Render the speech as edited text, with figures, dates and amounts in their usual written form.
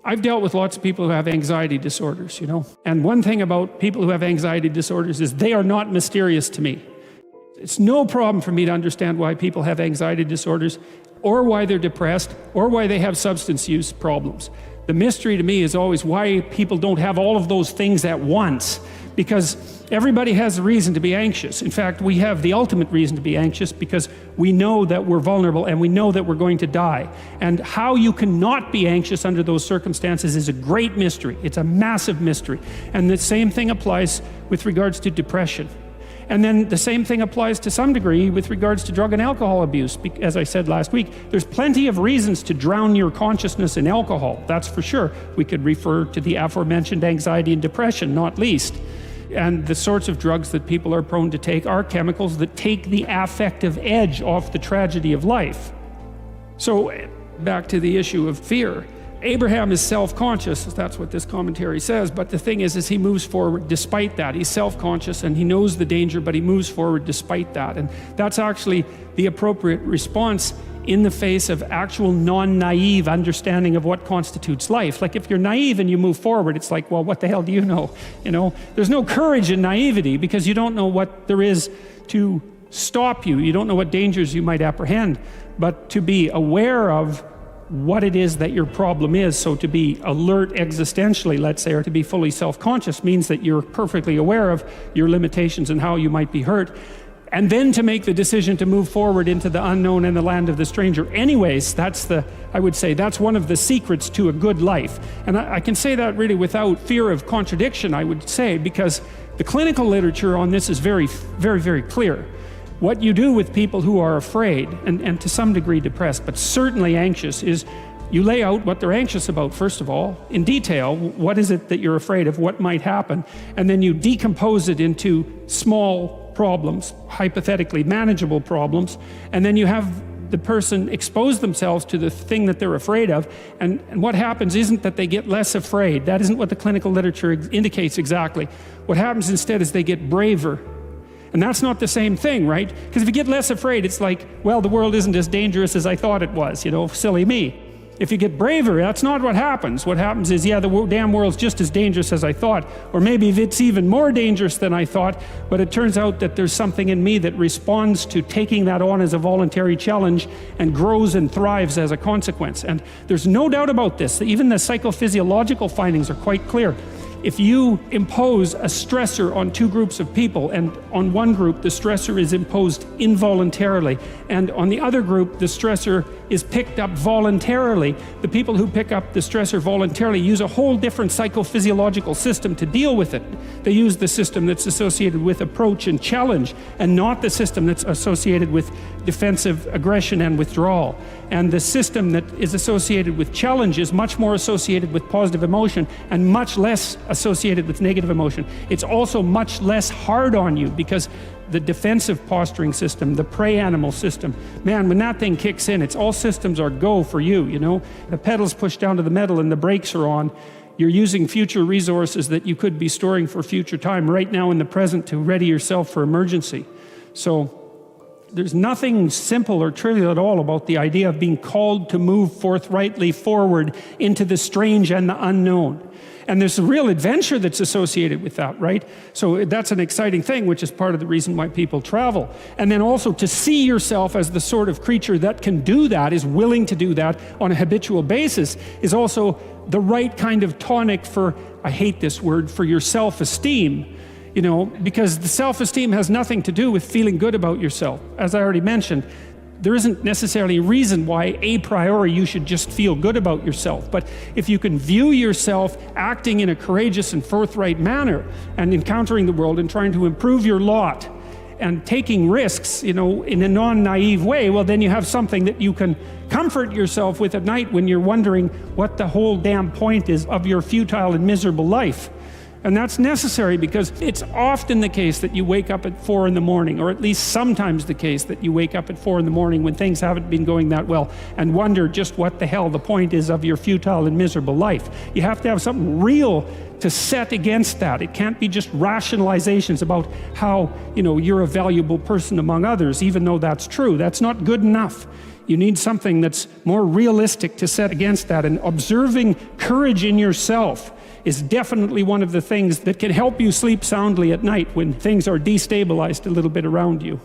I've dealt with lots of people who have anxiety disorders, And one thing about people who have anxiety disorders is they are not mysterious to me. It's no problem for me to understand why people have anxiety disorders, or why they're depressed, or why they have substance use problems. The mystery to me is always why people don't have all of those things at once, because everybody has a reason to be anxious. In fact, we have the ultimate reason to be anxious because we know that we're vulnerable and we know that we're going to die. And how you cannot be anxious under those circumstances is a great mystery. It's a massive mystery. And the same thing applies with regards to depression. And then the same thing applies to some degree with regards to drug and alcohol abuse. As I said last week, there's plenty of reasons to drown your consciousness in alcohol, that's for sure. We could refer to the aforementioned anxiety and depression, not least. And the sorts of drugs that people are prone to take are chemicals that take the affective edge off the tragedy of life. So back to the issue of fear. Abraham is self-conscious, that's what this commentary says, but the thing is he moves forward despite that. He's self-conscious and he knows the danger, but he moves forward despite that. And that's actually the appropriate response in the face of actual non-naive understanding of what constitutes life. Like if you're naive and you move forward, it's like, well, what the hell do you know? There's no courage in naivety because you don't know what there is to stop you. You don't know what dangers you might apprehend, but to be aware of what it is that your problem is. So to be alert existentially, let's say, or to be fully self-conscious means that you're perfectly aware of your limitations and how you might be hurt. And then to make the decision to move forward into the unknown and the land of the stranger. Anyways, I would say that's one of the secrets to a good life. And I can say that really without fear of contradiction, I would say, because the clinical literature on this is very, very, very clear. What you do with people who are afraid, and to some degree depressed, but certainly anxious, is you lay out what they're anxious about, first of all, in detail. What is it that you're afraid of? What might happen? And then you decompose it into small problems, hypothetically manageable problems, and then you have the person expose themselves to the thing that they're afraid of, and what happens isn't that they get less afraid. That isn't what the clinical literature indicates exactly. What happens instead is they get braver. And that's not the same thing, right? Because if you get less afraid, it's like, well, the world isn't as dangerous as I thought it was, silly me. If you get braver, that's not what happens. What happens is, yeah, the damn world's just as dangerous as I thought, or maybe it's even more dangerous than I thought, but it turns out that there's something in me that responds to taking that on as a voluntary challenge and grows and thrives as a consequence. And there's no doubt about this. Even the psychophysiological findings are quite clear. If you impose a stressor on two groups of people, and on one group the stressor is imposed involuntarily, and on the other group the stressor is picked up voluntarily, the people who pick up the stressor voluntarily use a whole different psychophysiological system to deal with it. They use the system that's associated with approach and challenge, and not the system that's associated with defensive aggression and withdrawal. And the system that is associated with challenge is much more associated with positive emotion and much less associated with negative emotion. It's also much less hard on you because the defensive posturing system, the prey animal system, man, when that thing kicks in, all systems are go for you, The pedal's pushed down to the metal and the brakes are on. You're using future resources that you could be storing for future time right now in the present to ready yourself for emergency. So there's nothing simple or trivial at all about the idea of being called to move forthrightly forward into the strange and the unknown. And there's a real adventure that's associated with that, right? So that's an exciting thing, which is part of the reason why people travel. And then also to see yourself as the sort of creature that can do that, is willing to do that on a habitual basis, is also the right kind of tonic for, I hate this word, for your self-esteem. Because the self-esteem has nothing to do with feeling good about yourself. As I already mentioned, there isn't necessarily a reason why a priori you should just feel good about yourself. But if you can view yourself acting in a courageous and forthright manner and encountering the world and trying to improve your lot and taking risks, in a non-naive way, well, then you have something that you can comfort yourself with at night when you're wondering what the whole damn point is of your futile and miserable life. And that's necessary because it's often the case that you wake up at 4 in the morning, or at least sometimes the case that you wake up at 4 in the morning when things haven't been going that well, and wonder just what the hell the point is of your futile and miserable life. You have to have something real to set against that. It can't be just rationalizations about how, you're a valuable person among others, even though that's true. That's not good enough. You need something that's more realistic to set against that. And observing courage in yourself is definitely one of the things that can help you sleep soundly at night when things are destabilized a little bit around you.